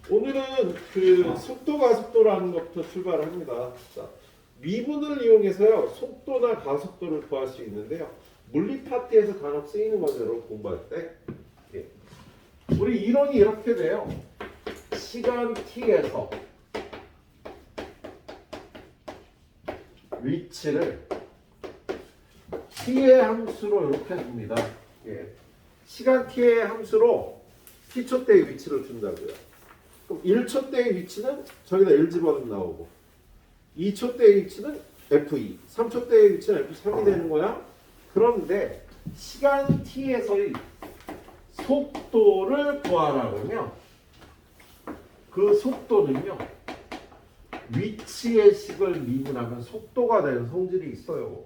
오늘은 그 속도 가속도라는 것부터 출발합니다. 자, 미분을 이용해서요 속도나 가속도를 구할 수 있는데요. 물리 파트에서 간혹 쓰이는 거죠, 여러분 공부할 때. 예. 우리 이론이 이렇게 돼요. 시간 t에서 위치를 t의 함수로 이렇게 줍니다. 예. 시간 t의 함수로 t초 때의 위치를 준다고요. 그럼 1초 때의 위치는 저기다 1 집어넣으면 나오고 2초 때의 위치는 F2, 3초 때의 위치는 F3이 되는 거야. 그런데 시간 t에서의 속도를 구하라 그러면 그 속도는요 위치의 식을 미분하면 속도가 되는 성질이 있어요.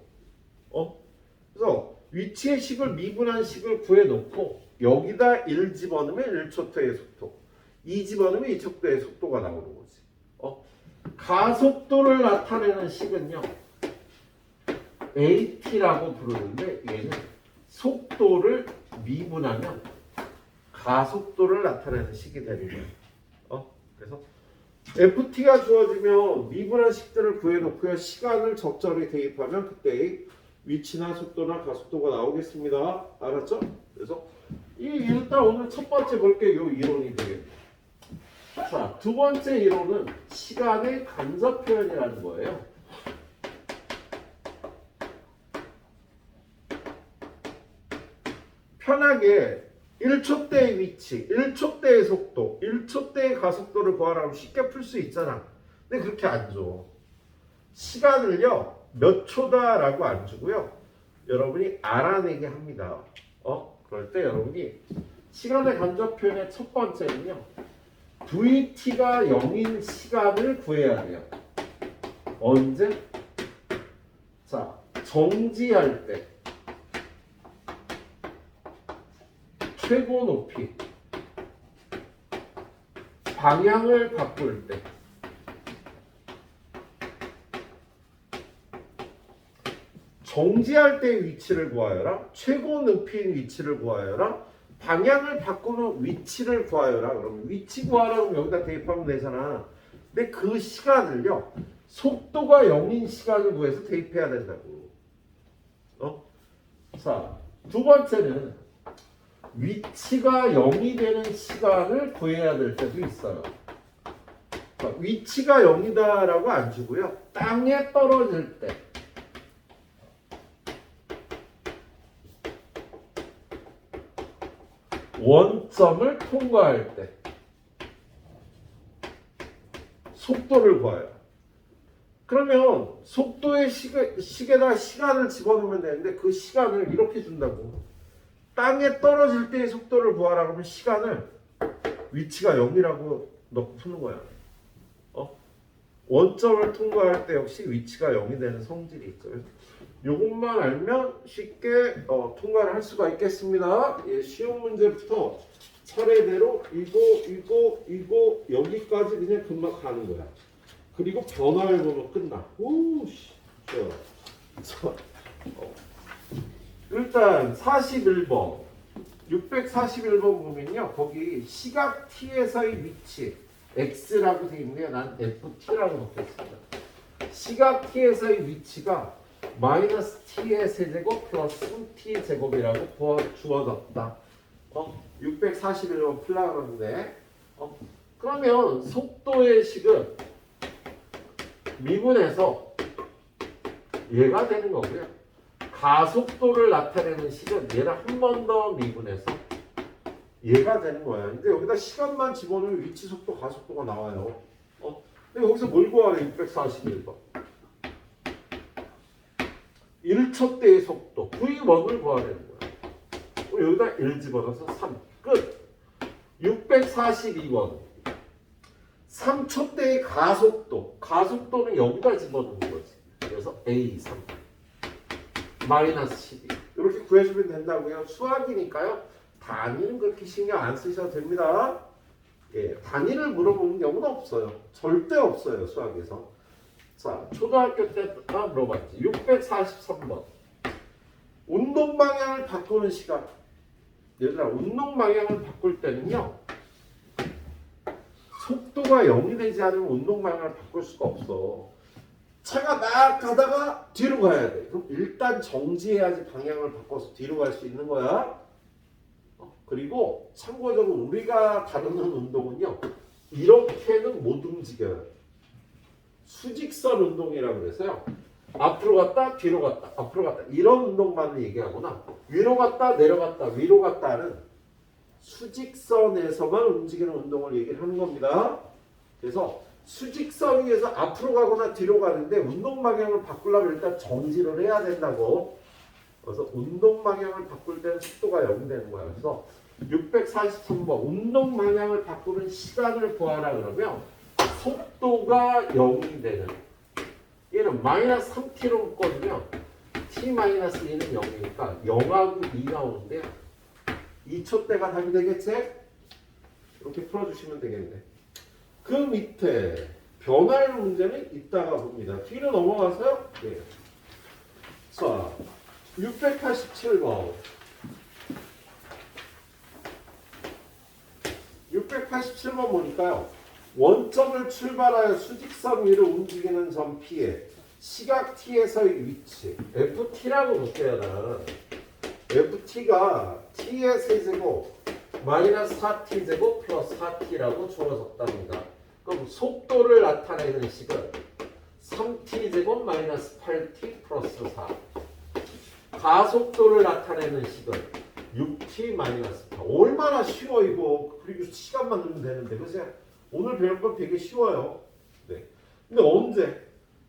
그래서 위치의 식을 미분한 식을 구해놓고 여기다 1 집어넣으면 1초대의 속도, 2 집어넣으면 2초대의 속도가 나오는 거지. 가속도를 나타내는 식은요 AT라고 부르는데 얘는 속도를 미분하면 가속도를 나타내는 식이 되는 거예요. 그래서 FT가 주어지면 미분한 식들을 구해놓고요 시간을 적절히 대입하면 그때의 위치나 속도나 가속도가 나오겠습니다. 알았죠? 그래서 일단 오늘 첫 번째 볼게요. 이 이론이 되겠네. 자, 두 번째 이론은 시간의 간접 표현이라는 거예요. 편하게 1초 때의 위치, 1초 때의 속도, 1초 때의 가속도를 구하라고 쉽게 풀 수 있잖아. 근데 그렇게 안 줘. 시간을요 몇 초다라고 안 주고요. 여러분이 알아내게 합니다. 그럴 때 여러분이 시간의 간접 표현의 첫 번째는요. VT가 0인 시간을 구해야 돼요. 언제? 자, 정지할 때. 최고 높이. 방향을 바꿀 때. 정지할 때의 위치를 구하여라. 최고 높이인 위치를 구하여라. 방향을 바꾸는 위치를 구하여라. 그러면 위치 구하라 그러면 여기다 대입하면 되잖아. 근데 그 시간을요. 속도가 0인 시간을 구해서 대입해야 된다고. 자, 두 번째는 위치가 0이 되는 시간을 구해야 될 때도 있어요. 위치가 0이다라고 안 주고요. 땅에 떨어질 때. 원점을 통과할 때 속도를 구해요. 그러면 속도의 식에다 시간을 집어넣으면 되는데 그 시간을 이렇게 준다고. 땅에 떨어질 때의 속도를 구하라 그러면 시간을 위치가 0이라고 넣고 푸는 거야. 원점을 통과할 때 역시 위치가 0이 되는 성질이 있죠. 이것만 알면 쉽게 통과를 할 수가 있겠습니다. 예, 쉬운 문제부터 차례대로 이거 여기까지 그냥 금방 가는 거야. 그리고 변화를 보면 끝나. 오씨. 일단 41번 641번 보면요 거기 시각 t에서의 위치 x라고 되어 있는데요. 난 ft라고 넣겠습니다. 시각 t에서의 위치가 마이너스 t의 세제곱 플러스 t 제곱이라고 주어졌다. 641번 풀라고 그러는데 그러면 속도의 식은 미분해서 얘가 되는 거고요. 가속도를 나타내는 식은 얘를 한 번 더 미분해서 얘가 되는 거야. 근데 여기다 시간만 집어넣으면 위치, 속도, 가속도가 나와요. 근데 여기서 뭘 구하래? 641번. 1초 때의 속도, V1을 구하라는 거야. 여기다 1 집어넣어서 3. 끝. 642번. 3초 때의 가속도. 가속도는 여기다 집어넣는 거지. 그래서 A3. 마이너스 12. 이렇게 구해주면 된다고요. 수학이니까요. 단위는 그렇게 신경 안 쓰셔도 됩니다. 예, 단위를 물어보는 경우는 없어요. 절대 없어요. 수학에서. 자, 초등학교 때 물어봤지. 643번. 운동 방향을 바꾸는 시간. 얘들아, 운동 방향을 바꿀 때는요. 속도가 0이 되지 않으면 운동 방향을 바꿀 수가 없어. 차가 막 가다가 뒤로 가야 돼. 그럼 일단 정지해야지 방향을 바꿔서 뒤로 갈 수 있는 거야. 그리고 참고적으로 우리가 다루는 운동은요. 이렇게는 못 움직여요. 수직선 운동이라고 그래서요. 앞으로 갔다 뒤로 갔다 앞으로 갔다 이런 운동만을 얘기하거나 위로 갔다 내려갔다 위로 갔다는 수직선에서만 움직이는 운동을 얘기를 하는 겁니다. 그래서 수직선 위에서 앞으로 가거나 뒤로 가는데 운동 방향을 바꾸려면 일단 정지를 해야 된다고. 그래서 운동 방향을 바꿀 때는 속도가 0이 되는 거야. 그래서 643번 운동 방향을 바꾸는 시간을 구하라 그러면 속도가 0이 되는 얘는 마이너스 3t로 묶어주면 t-2는 0이니까 0하고 2 나오는데 2초대가 답이 되겠지? 이렇게 풀어주시면 되겠네. 그 밑에 변할 문제는 이따가 봅니다. 뒤로 넘어가서요. 네. 자, 687번. 687번 보니까요. 원점을 출발하여 수직선 위로 움직이는 점 P에 시각 T에서의 위치 FT라고 볼게요. 나는 FT가 T의 세제곱 마이너스 4T제곱 플러스 4T라고 주어졌답니다. 그럼 속도를 나타내는 식은 3T제곱 마이너스 8T 플러스 4 가속도를 나타내는 식은 6T 마이너스 4 얼마나 쉬워 이거. 그리고 시간만 넣으면 되는데 그죠? 오늘 배울 건 되게 쉬워요. 네. 근데 언제?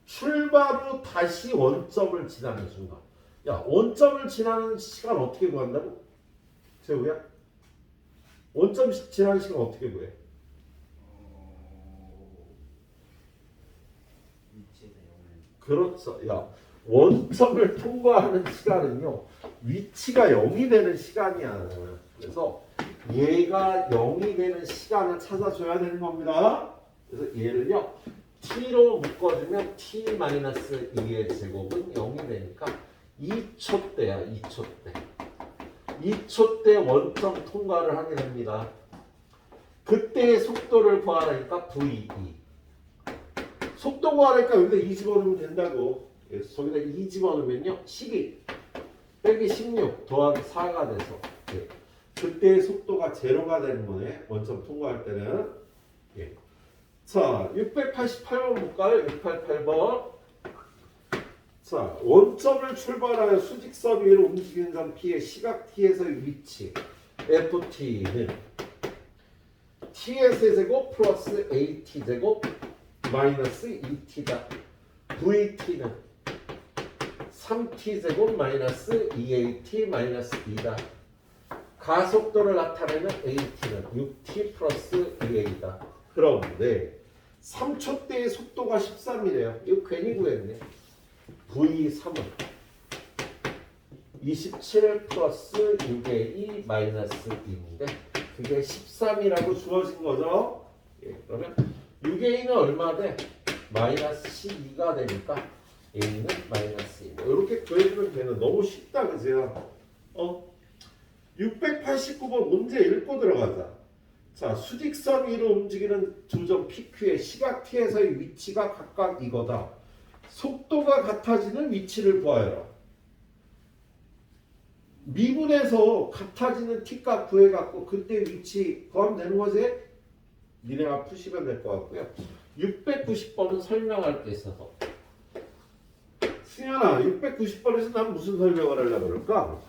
출발 후 다시 원점을 지나는 순간. 야, 원점을 지나는 시간 어떻게 구한다고? 재우야? 원점 지나는 시간 어떻게 구해? 그렇죠. 야, 원점을 통과하는 시간은요. 위치가 0이 되는 시간이야. 그래서 얘가 0이 되는 시간을 찾아줘야 되는 겁니다. 그래서 얘를요. t로 묶어주면 t-2의 제곱은 0이 되니까 2초대야. 2초대. 2초대 원점 통과를 하게 됩니다. 그때의 속도를 구하라니까 v2. 속도 구하라니까 여기다 2 집어넣으면 된다고. 그래서 저기다 2 집어넣으면요. 12 빼기 16 더하기 4가 돼서 예. 그때의 속도가 제로가 되는 거네. 원점 통과할 때는. 예. 자, 688번 볼까요? 688번. 자, 원점을 출발하여 수직선 위로 움직이는 점 P의 시각 T에서의 위치 FT는 T의 세제곱 플러스 AT제곱 마이너스 2T다. VT는 3T제곱 마이너스 2AT 마이너스 2다. 가속도를 나타내는 AT는 6T 플러스 2A다. 그런데 3초대의 속도가 13이래요. 이거 괜히 구했네. V3은 27 플러스 6A 마이너스 2인데 그게 13이라고 주어진 거죠. 예, 그러면 6A는 얼마 돼? 마이너스 12가 되니까 A는 마이너스 2. 이렇게 구해주면 되는. 너무 쉽다 그죠? 689번 문제 읽고 들어가자. 자, 수직선 위로 움직이는 두 점 PQ의 시각 T에서의 위치가 각각 이거다. 속도가 같아지는 위치를 구하여라. 미분에서 같아지는 T값 구해갖고 그때 위치 구하면 되는 거지? 니네가 푸시면 될 것 같고요. 690번은 설명할 게 있어서. 승현아, 690번에서 난 무슨 설명을 하려고 그럴까?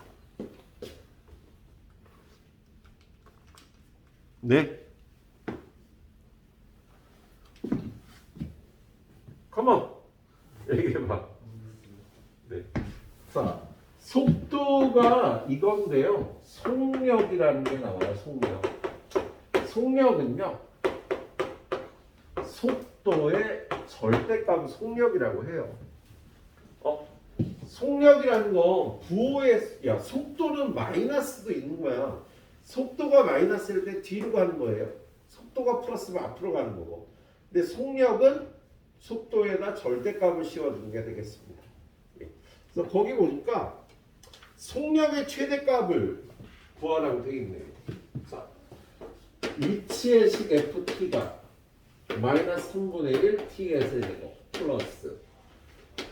네. 컴온. 얘기해봐. 네. 자, 속도가 이건데요. 속력이라는 게 나와요. 속력. 속력은요. 속도의 절대값을 속력이라고 해요. 속력이라는 건 부호의 야 속도는 마이너스도 있는 거야. 속도가 마이너스일 때 뒤로 가는 거예요. 속도가 플러스면 앞으로 가는 거고. 근데 속력은 속도에다 절대값을 씌워주는 게 되겠습니다. 그래서 거기 보니까 속력의 최대값을 구하라고 되어 있네요. 자, 위치의 식 FT가 마이너스 3분의 1 t의 세제곱 플러스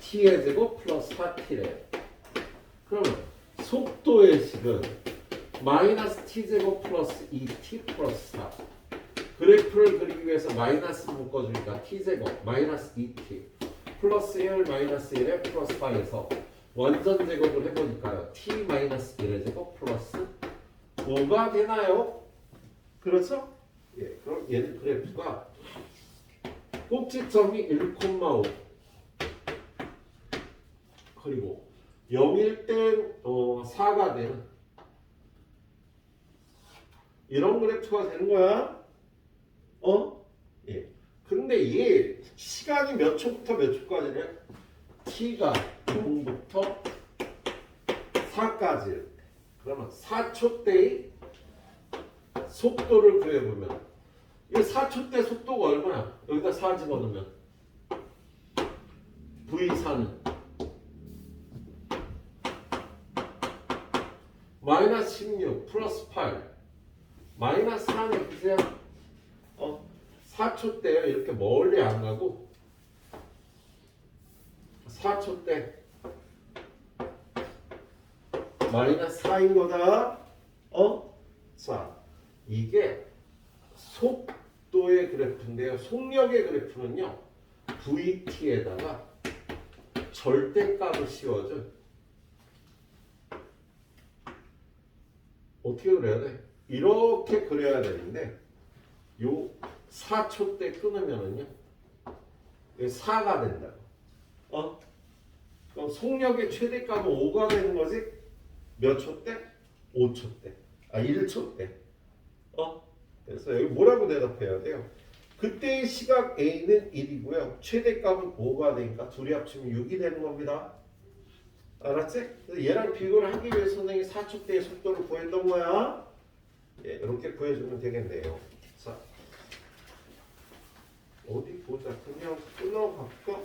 t의 제곱 플러스 4t래요. 그러면 속도의 식은 마이너스 t제곱 플러스 2t 플러스 4. 그래프를 그리기 위해서 마이너스 묶어주니까 t제곱 마이너스 2t 플러스 1 마이너스 1에 플러스 4에서 완전 제곱을 해보니까요. t 마이너스 1의 제곱 플러스 5가 되나요? 그렇죠? 예, 그럼 얘는 그래프가 꼭지점이 1,5 그리고 0일 땐 4가 되는 이런 그래프가 되는 거야. 예. 근데 이게 시간이 몇 초부터 몇 초까지냐? t가 0부터 4까지. 그러면 4초 때의 속도를 구해보면 이 4초 때 속도가 얼마야? 여기다 4 집어넣으면 V4는 마이너스 16 플러스 8 마이너스 4는 그냥 4초 때요. 이렇게 멀리 안 가고 4초 때 마이너스 4인 거다. 자, 이게 속도의 그래프인데요. 속력의 그래프는요. VT에다가 절대값을 씌워줘. 어떻게 그려야 돼? 이렇게 그려야 되는데 요 4초 때 끊으면은요 4가 된다고. 그럼 속력의 최대값은 5가 되는 거지? 몇 초 때? 5초 때. 1초 때. 그래서 여기 뭐라고 대답해야 돼요? 그때의 시각 A는 1이고요. 최대값은 5가 되니까 둘이 합치면 6이 되는 겁니다. 알았지? 그래서 얘랑 비교를 하기 위해서 선생님이 4초 때의 속도를 구했던 거야. 예, 이렇게 구해주면 되겠네요. 자, 어디 보자. 그냥 끊어갈까?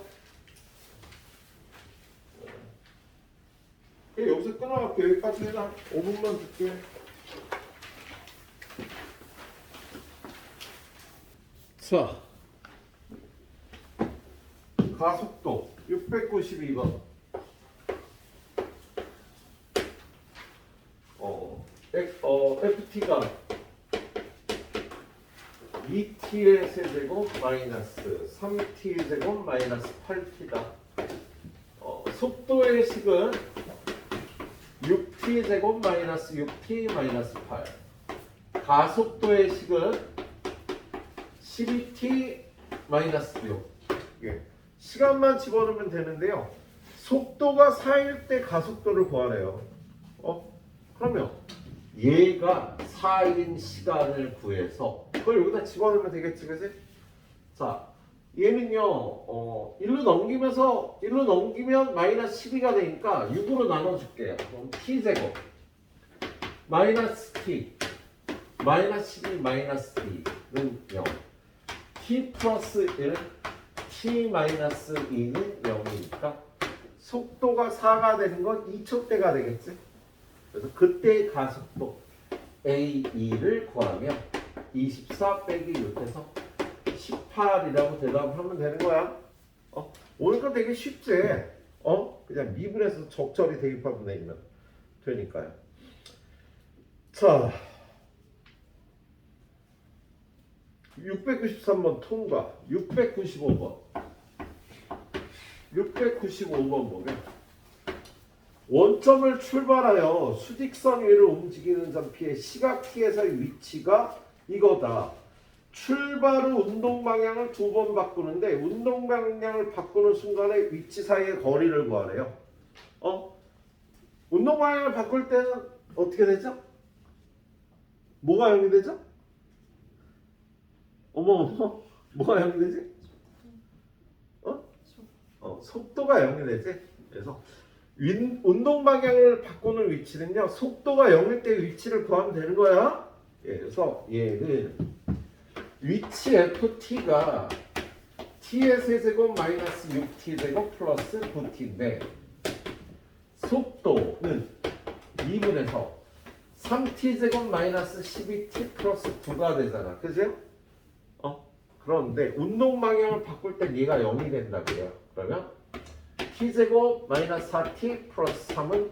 그래, 여기서 끊어갈게. 여기까지 해라. 5분만 줄게. 자, 가속도 692번. FT가 2t의 세제곱 마이너스 3t의 제곱 마이너스 8t다. 속도의 식은 6t 제곱 마이너스 6t 마이너스 8. 가속도의 식은 12t 마이너스 6. 예. 시간만 집어넣으면 되는데요. 속도가 4일 때 가속도를 구하래요. 그러면 얘가 4인 시간을 구해서 그걸 여기다 집어넣으면 되겠지, 그지? 자, 얘는요, 1로 넘기면 마이너스 12가 되니까 6으로 나눠줄게요. 그럼 t제곱 마이너스 t 마이너스 12 마이너스 t는 0 t 플러스 1 t 마이너스 2는 0이니까 속도가 4가 되는 건 2초 때가 되겠지? 그래서 그때의 가속도 A2를 구하면 24 빼기 6에서 18이라고 대답을 하면 되는 거야. 오늘 거 되게 쉽지? 그냥 미분해서 적절히 대입하면 내면 되니까요. 자, 693번 통과. 695번 보면 원점을 출발하여 수직선 위를 움직이는 점피의 시각 t에서의 위치가 이거다. 출발 후 운동 방향을 2번 바꾸는데 운동 방향을 바꾸는 순간에 위치 사이의 거리를 구하래요. 운동 방향을 바꿀 때는 어떻게 되죠? 뭐가 0이 되죠? 뭐가 0이 되지? 속도가 0이 되지? 그래서 운동 방향을 바꾸는 위치는요, 속도가 0일 때 위치를 구하면 되는 거야. 예, 그래서 얘는 위치 ft가 t의 세제곱 마이너스 6t 제곱 플러스 9t인데 속도는 2분에서 3t 제곱 마이너스 12t 플러스 9가 되잖아. 그죠? 그런데 운동 방향을 바꿀 때 얘가 0이 된다고요. 그러면 t제곱 마이너스 4t 플러스 3은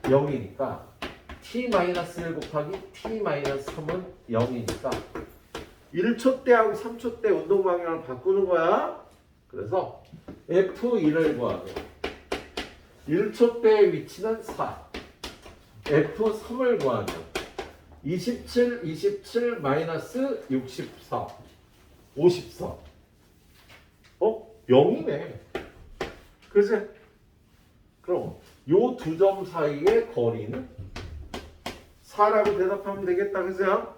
0이니까 t 마이너스 1 곱하기 t 마이너스 3은 0이니까 1초 때하고 3초 때 운동 방향을 바꾸는 거야. 그래서 F1을 구하면 1초 때의 위치는 4, F3을 구하면 27, 27 마이너스 64, 54. 0이네. 그치? 그럼 요 두 점 사이의 거리는 4라고 대답하면 되겠다. 그죠?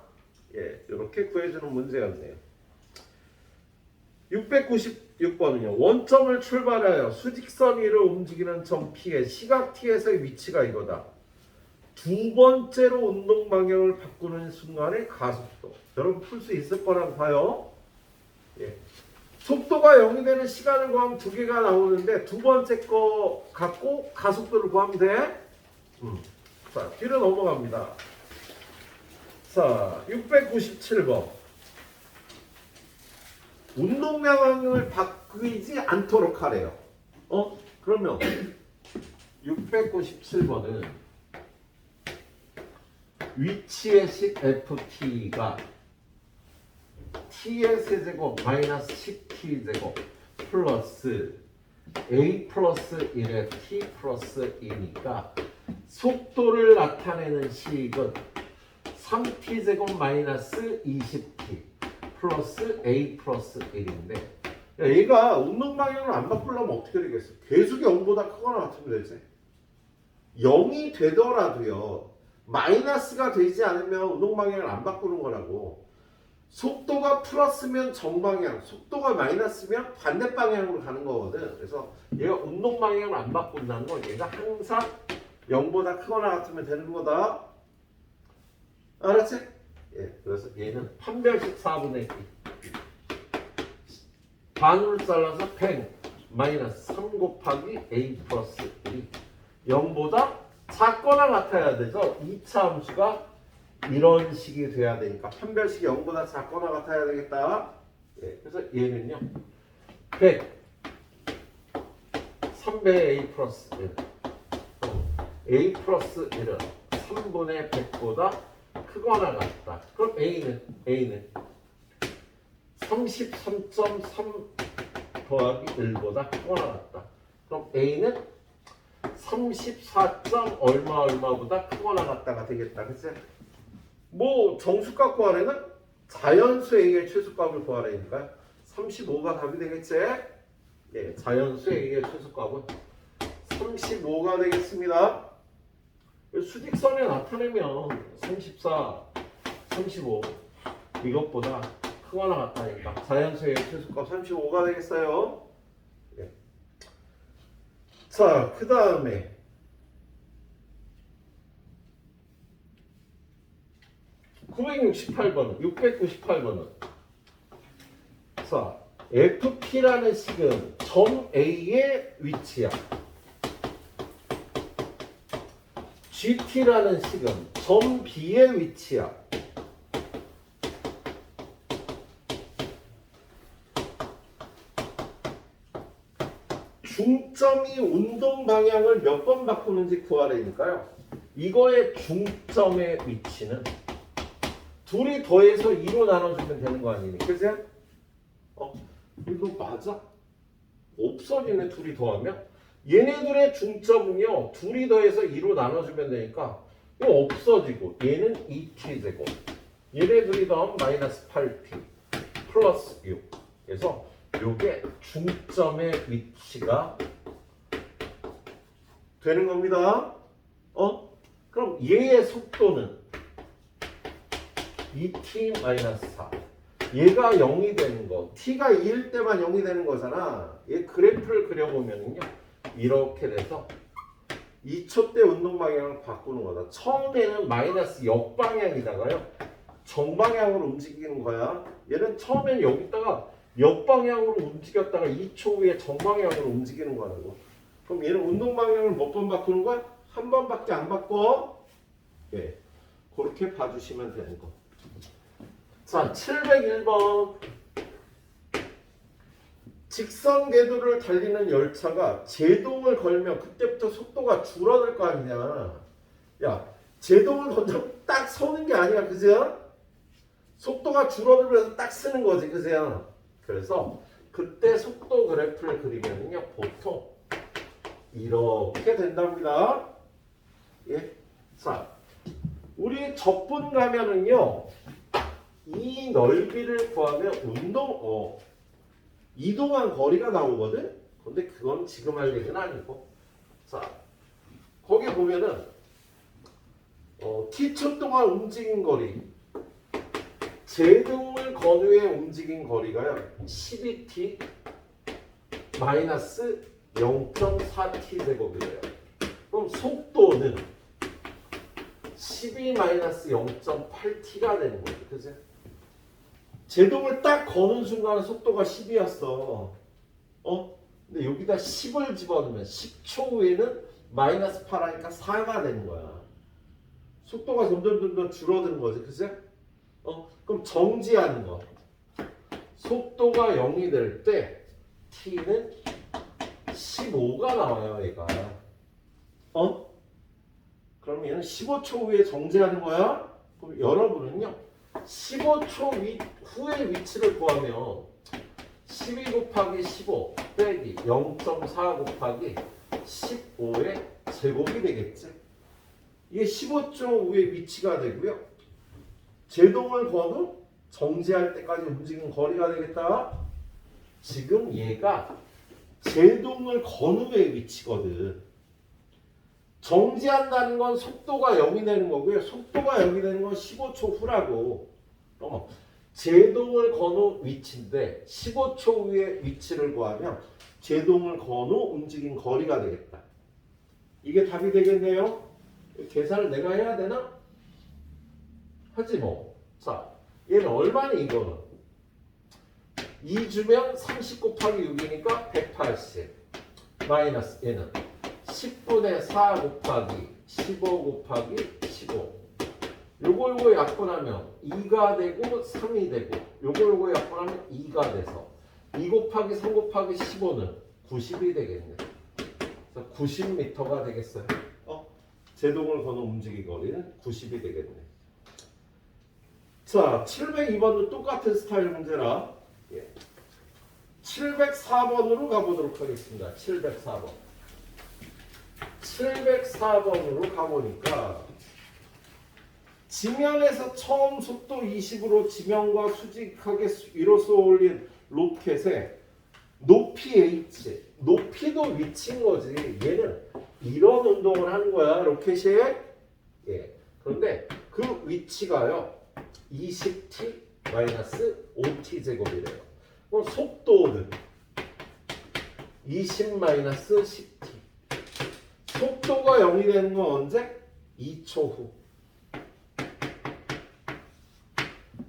예, 이렇게 구해주는 문제였네요. 696번은요. 원점을 출발하여 수직선 위로 움직이는 점 P의 시각 T에서의 위치가 이거다. 두 번째로 운동 방향을 바꾸는 순간의 가속도. 여러분 풀 수 있을 거라고 봐요. 예. 속도가 0이 되는 시간을 구하면 두 개가 나오는데 두 번째 거 갖고 가속도를 구하면 돼. 자, 뒤로 넘어갑니다. 자, 697번. 운동 방향을 바꾸지 않도록 하래요. 그러면 697번은 위치의 식 ft가 t의 세제곱 마이너스 10t제곱 플러스 a 플러스 1의 t 플러스 2니까 속도를 나타내는 식은 3t제곱 마이너스 20t 플러스 a 플러스 1인데 얘가 운동 방향을 안 바꾸려면 어떻게 되겠어? 계속 0보다 크거나 같으면 되지. 0이 되더라도요. 마이너스가 되지 않으면 운동 방향을 안 바꾸는 거라고. 속도가 플러스면 정방향, 속도가 마이너스면 반대 방향으로 가는 거거든. 그래서 얘가 운동 방향을 안 바꾼다는 건 얘가 항상 0보다 크거나 같으면 되는 거다. 알았지? 예, 그래서 얘는 판별식 4분의 2. 반으로 잘라서 100 마이너스 3 곱하기 a 플러스 1이 0보다 작거나 같아야 되죠. 2차 함수가 이런 식이 돼야 되니까 판별식이 0보다 작거나 같아야 되겠다. 예, 그래서 얘는요 100 3배의 a 플러스 1 a 플러스 1은 3분의 100보다 크거나 같다. 그럼 a는 33.3 더하기 1보다 크거나 같다. 그럼 a는 34. 얼마보다 크거나 같다가 되겠다. 그치? 뭐 정수값 구하래는 자연수 A의 최소값을 구하라니까 35가 답이 되겠지? 예, 자연수 A의 최소값은 35가 되겠습니다. 수직선에 나타내면 34, 35 이것보다 크거나 같다니까 자연수 A의 최소값 35가 되겠어요. 예. 자, 그 다음에 698번은 자, FP라는 식은 점 A의 위치야. GT라는 식은 점 B의 위치야. 중점이 운동 방향을 몇 번 바꾸는지 구하라니까요. 이거의 중점의 위치는 둘이 더해서 2로 나눠주면 되는 거 아니니? 그치? 이거 맞아? 없어지네, 둘이 더하면? 얘네들의 중점은요, 둘이 더해서 2로 나눠주면 되니까 이거 없어지고 얘는 2t제곱 얘네들이 더하면 마이너스 8t 플러스 6 그래서 요게 중점의 위치가 되는 겁니다. 그럼 얘의 속도는 2t-4 얘가 0이 되는 거 t가 2일 때만 0이 되는 거잖아. 얘 그래프를 그려보면요 이렇게 돼서 2초 때 운동 방향을 바꾸는 거다. 처음에는 마이너스 역방향이다가요 정방향으로 움직이는 거야. 얘는 처음에는 여기다가 역방향으로 움직였다가 2초 후에 정방향으로 움직이는 거라고. 그럼 얘는 운동 방향을 몇 번 바꾸는 거야? 한 번밖에 안 바꿔. 예, 그렇게 봐주시면 되는 거. 자, 701번. 직선 궤도를 달리는 열차가 제동을 걸면 그때부터 속도가 줄어들 거 아니냐. 야, 제동을 건져 딱 서는 게 아니야, 그죠? 속도가 줄어들면서 딱 쓰는 거지, 그죠? 그래서 그때 속도 그래프를 그리면요, 보통 이렇게 된답니다. 예, 자, 우리 적분 가면은요, 이 넓이를 구하면 이동한 거리가 나오거든? 근데 그건 지금 할 얘기는 아니고. 자, 거기 보면은, t초 동안 움직인 거리. 제동을 건 후에 움직인 거리가요. 12t 마이너스 0.4t 제곱이래요. 그럼 속도는 12 마이너스 0.8t가 되는 거죠. 그죠? 제동을 딱 거는 순간 속도가 10이었어. 근데 여기다 10을 집어넣으면 10초 후에는 마이너스 8하니까 4가 되는 거야. 속도가 점점 줄어드는 거지. 그죠? 그럼 정지하는 거. 속도가 0이 될 때 t는 15가 나와요, 얘가. 그럼 얘는 15초 후에 정지하는 거야? 그럼 여러분은요, 15초 후의 위치를 구하면 12 곱하기 15 빼기 0.4 곱하기 15의 제곱이 되겠지? 이게 15초 후의 위치가 되고요. 제동을 건 후 정지할 때까지 움직이는 거리가 되겠다. 지금 얘가 제동을 건 후의 위치거든. 정지한다는 건 속도가 0이 되는 거고요. 속도가 0이 되는 건 15초 후라고. 제동을 건 후 위치인데 15초 후의 위치를 구하면 제동을 건 후 움직인 거리가 되겠다. 이게 답이 되겠네요. 계산을 내가 해야 되나? 하지 뭐. 자, 얘는 얼마니 이거는? 2주면 30 곱하기 6이니까 180 마이너스 얘는 10분의 4 곱하기 15 곱하기 15 요거 약분하면 2가 되고 3이 되고 요거 약분하면 2가 돼서 2 곱하기 3 곱하기 15는 90이 되겠네. 그래서 90m가 되겠어요. 제동을 거는 움직이 거리는 90이 되겠네. 자, 702번도 똑같은 스타일 문제라 704번으로 가보도록 하겠습니다. 704번. 704번으로 가보니까 지면에서 처음 속도 20으로 지면과 수직하게 위로 쏘올린 로켓의 높이 h, 높이도 위치인 거지. 얘는 이런 운동을 하는 거야, 로켓이. 예. 그런데 그 위치가요, 20t 마이너스 5t 제곱이래요. 그럼 속도는 20 마이너스 10t. 속도가 0이 되는 건 언제? 2초 후.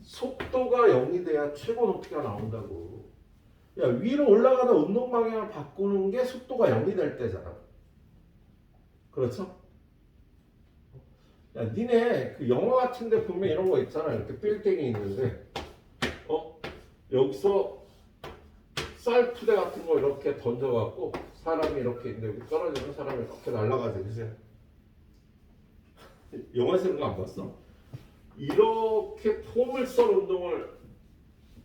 속도가 0이 돼야 최고 높이가 나온다고. 야, 위로 올라가다 운동 방향을 바꾸는 게 속도가 0이 될 때잖아. 그렇죠? 야, 니네 그 영화 같은 데 보면 이런 거 있잖아. 이렇게 빌딩이 있는데 여기서 쌀푸대 같은 거 이렇게 던져갖고 사람이 이렇게 있는데 여기 떨어지면 사람이 이렇게 날아가지. 그치? 영화에서 그런 거 안 봤어? 이렇게 포물선 운동을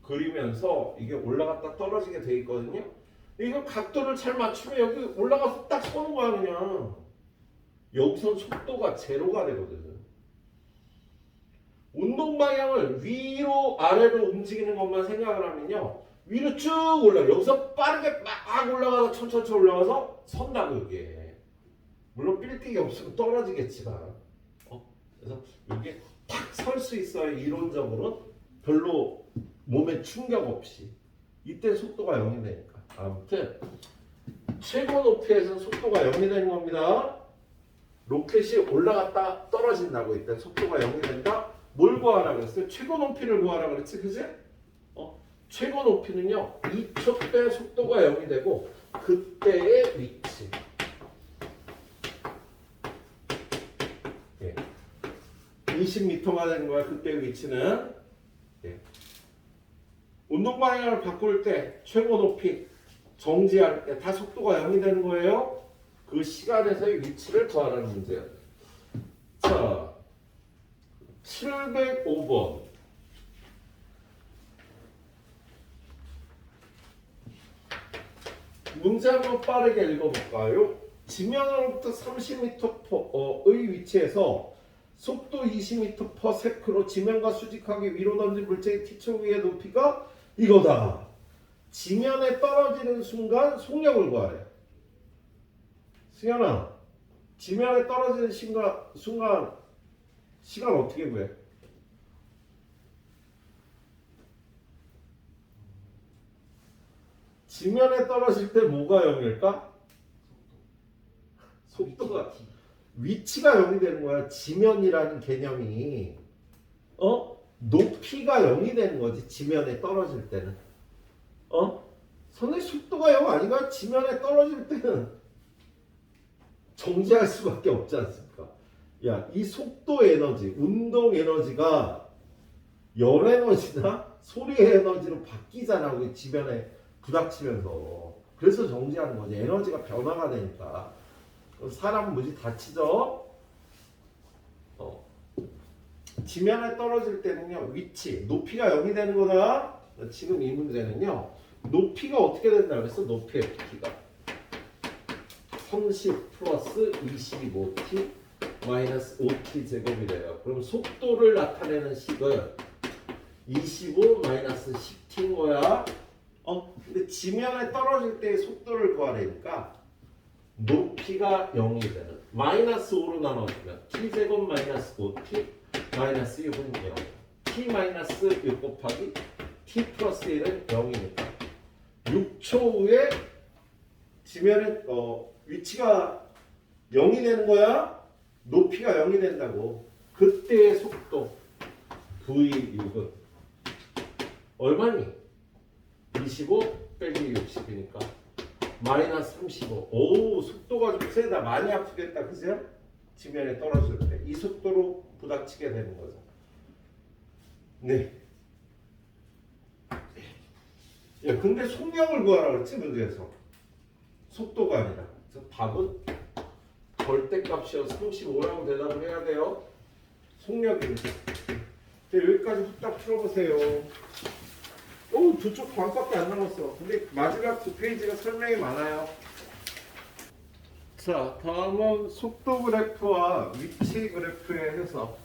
그리면서 이게 올라갔다 떨어지게 돼 있거든요. 이거 각도를 잘 맞추면 여기 올라가서 딱 서는 거야 그냥. 여기선 속도가 제로가 되거든. 운동 방향을 위로 아래로 움직이는 것만 생각을 하면요, 위로 쭉 올라가. 여기서 빠르게 막 올라가서 천천히 올라가서 선다고. 이게 물론 빌딩이 없으면 떨어지겠지만 그래서 이게 탁 설 수 있어야 이론적으로 별로 몸에 충격 없이. 이때 속도가 0이 되니까. 아무튼 최고 높이에서 속도가 0이 되는 겁니다. 로켓이 올라갔다 떨어진다고. 이때 속도가 0이 된다. 뭘 구하라 그랬어요? 최고 높이를 구하라 그랬지, 그지? 최고 높이는요, 2초 때 속도가 0이 되고 그때의 위치. 20m가 되는 거야, 그때의 위치는. 운동 방향을 바꿀 때 최고 높이 정지할 때 다 속도가 0이 되는 거예요. 그 시간에서의 위치를 구하라는 문제예요. 자, 705번. 문제 한번 빠르게 읽어볼까요? 지면으로부터 30m의 위치에서 속도 20m/s로 지면과 수직하게 위로 던진 물체의 티초위의 높이가 이거다. 지면에 떨어지는 순간 속력을 구하래. 승현아, 지면에 떨어지는 순간 시간 어떻게 구해? 지면에 떨어질 때 뭐가 0일까? 속도가 위치가 0이 되는 거야. 지면이라는 개념이 높이가 0이 되는 거지. 지면에 떨어질 때는 선의 속도가 0 아닌가? 지면에 떨어질 때는 정지할 수밖에 없지 않습니까? 야, 이 속도 에너지, 운동 에너지가 열 에너지나 소리의 에너지로 바뀌잖아. 우리 지면에 부닥치면서. 그래서 정지하는 거지. 에너지가 변화가 되니까. 사람은 뭐지? 다치죠? 지면에 떨어질 때는요, 위치, 높이가 0이 되는 거다. 지금 이 문제는요, 높이가 어떻게 된다고 그랬어? 높이의 높이가 30 플러스 25t 마이너스 5t 제곱이래요. 그럼 속도를 나타내는 식은 25 마이너스 10t인 거야. 근데 지면에 떨어질 때의 속도를 구하려니까 높이가 0이 되는 마이너스 5로 나눠주면 t제곱 마이너스 5t 마이너스 6은 0 t 마이너스 6 곱하기 t 플러스 1은 0이니까 6초 후에 지면에 위치가 0이 되는 거야. 높이가 0이 된다고. 그때의 속도 v6은 얼마니? 25 빼기 60이니까 마이너스 35. 오, 속도가 좀 세다. 많이 아프겠다. 그죠? 지면에 떨어질 때 이 속도로 부닥치게 되는 거죠. 네. 야, 근데 속력을 구하라 그랬지 문제에서. 속도가 아니라. 그래서 답은 절대값이어 35라고 대답을 해야 돼요. 속력입니다. 여기까지 후딱 풀어보세요. 오, 두 쪽 반밖에 안 남았어. 근데 마지막 두 페이지가 설명이 많아요. 자, 다음은 속도 그래프와 위치 그래프의 해석.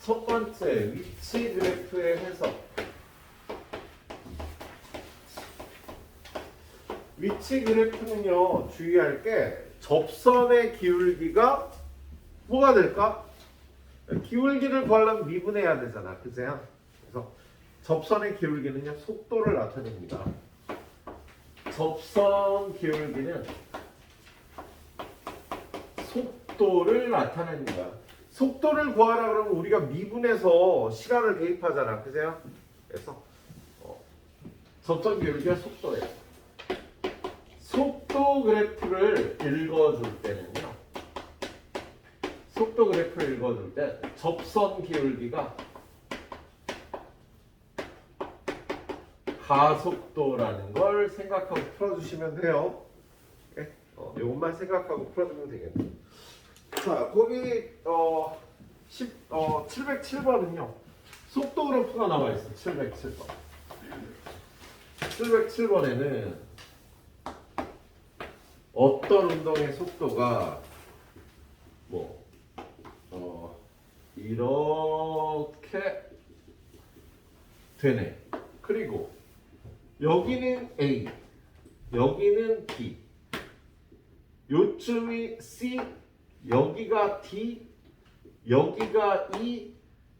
첫 번째, 위치 그래프의 해석. 위치 그래프는요, 주의할 게 접선의 기울기가 뭐가 될까? 기울기를 구하려면 미분해야 되잖아. 그죠? 그래서 접선의 기울기는요, 속도를 나타냅니다. 접선 기울기는 속도를 나타내는 거야. 속도를 구하라 그러면 우리가 미분해서 시간을 대입하잖아. 그죠? 그래서 접선 기울기가 속도예요. 속도 그래프를 읽어줄 때는요. 속도 그래프를 읽어줄 때 접선 기울기가 가속도라는 걸 생각하고 풀어주시면 돼요. 네? 이것만 생각하고 풀어주면 되겠네. 자, 거기 707번은요. 속도 그래프가 나와 있어. 707번. 707번에는 어떤 운동의 속도가 이렇게 되네. 그리고 여기는 A, 여기는 B, 요쯤이 C, 여기가 D, 여기가 E,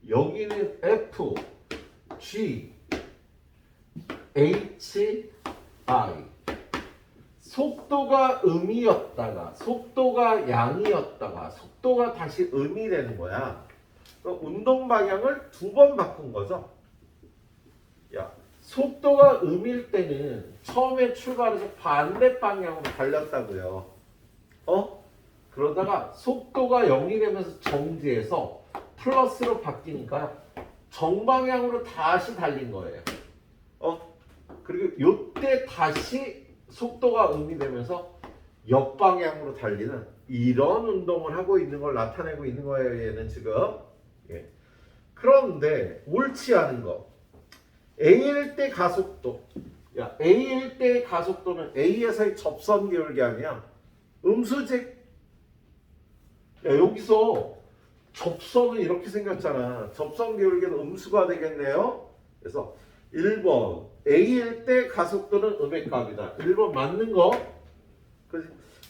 여기는 F, G, H, I. 속도가 음이었다가 속도가 양이었다가 속도가 다시 음이 되는 거야. 운동 방향을 두 번 바꾼 거죠. 야, 속도가 음일 때는 처음에 출발해서 반대 방향으로 달렸다고요. 그러다가 속도가 0이 되면서 정지해서 플러스로 바뀌니까 정방향으로 다시 달린 거예요. 그리고 요때 다시 속도가 음이 되면서 역방향으로 달리는 이런 운동을 하고 있는 걸 나타내고 있는 거예요. 얘는 지금. 예. 그런데 옳지 않은 거. A일 때 가속도. 야, A일 때 가속도는 A에서의 접선 기울기 아니야. 음수지. 야, 여기서 접선은 이렇게 생겼잖아. 접선 기울기는 음수가 되겠네요. 그래서 1번 A일 때 가속도는 음의 값이다. 1번 맞는 거.